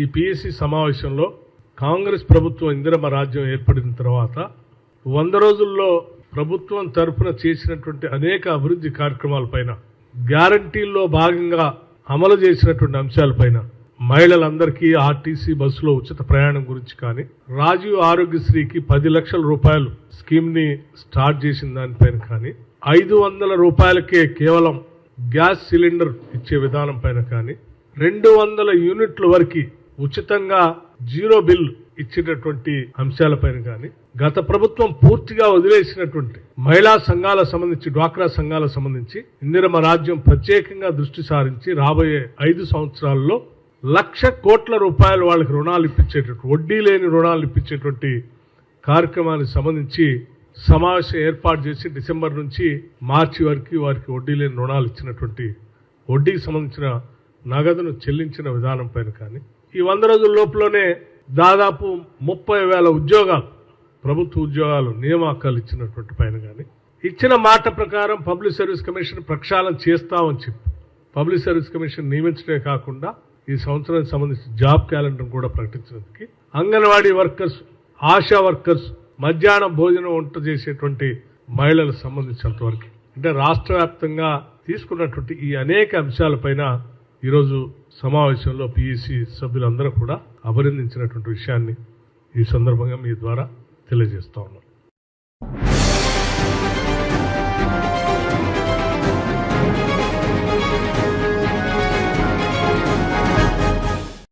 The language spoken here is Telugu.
ఈ పిఎస్సి సమావేశంలో కాంగ్రెస్ ప్రభుత్వం ఇందిరమ్మ రాజ్యం ఏర్పడిన తర్వాత 100 రోజుల్లో ప్రభుత్వం తరఫున చేసినటువంటి అనేక అభివృద్ధి కార్యక్రమాలపైన, గ్యారంటీల్లో భాగంగా అమలు చేసినటువంటి అంశాలపైన, మహిళలందరికీ ఆర్టీసీ బస్సులో ఉచిత ప్రయాణం గురించి కానీ, రాజీవ్ ఆరోగ్యశ్రీకి 10 లక్షల రూపాయలు స్కీమ్ని స్టార్ట్ చేసిన దానిపైన కానీ, 500 రూపాయలకే కేవలం గ్యాస్ సిలిండర్ ఇచ్చే విధానం పైన కానీ, 200 యూనిట్ల వరకు ఉచితంగా జీరో బిల్ ఇచ్చేటటువంటి అంశాలపైన కానీ, గత ప్రభుత్వం పూర్తిగా వదిలేసినటువంటి మహిళా సంఘాలకు సంబంధించి, డ్వాక్రా సంఘాలకు సంబంధించి ఇందిరమ్మ రాజ్యం ప్రత్యేకంగా దృష్టి సారించి రాబోయే 5 సంవత్సరాల్లో 1,00,000 కోట్ల రూపాయలు వాళ్ళకి రుణాలు ఇప్పించేటటువంటి, వడ్డీ లేని రుణాలు ఇప్పించేటువంటి కార్యక్రమానికి సంబంధించి సమావేశం ఏర్పాటు చేసి డిసెంబర్ నుంచి మార్చి వరకు వారికి వడ్డీ లేని రుణాలు ఇచ్చినటువంటి, వడ్డీకి సంబంధించిన నగదును చెల్లించిన విధానం పైన కానీ, ఈ 100 రోజుల లోపలనే దాదాపు 30,000 ఉద్యోగాలు, ప్రభుత్వ ఉద్యోగాలు నియామకాలు ఇచ్చినటువంటి పైన కానీ, ఇచ్చిన మాట ప్రకారం పబ్లిక్ సర్వీస్ కమిషన్ ప్రక్షాళన చేస్తామని చెప్పి పబ్లిక్ సర్వీస్ కమిషన్ నియమించడమే కాకుండా ఈ సంవత్సరానికి సంబంధించి జాబ్ క్యాలెండర్ కూడా ప్రకటించినందుకు, అంగన్వాడీ వర్కర్స్, ఆశా వర్కర్స్, మధ్యాహ్నం భోజనం వంట చేసేటువంటి మహిళలకు సంబంధించినంత వరకు, అంటే రాష్ట్ర వ్యాప్తంగా తీసుకున్నటువంటి ఈ అనేక అంశాలపైన ఈరోజు సమావేశంలో పిఎస్సి సభ్యులందరూ కూడా అభినందించినటువంటి విషయాన్ని ఈ సందర్భంగా మీ ద్వారా తెలియజేస్తా ఉన్నాం.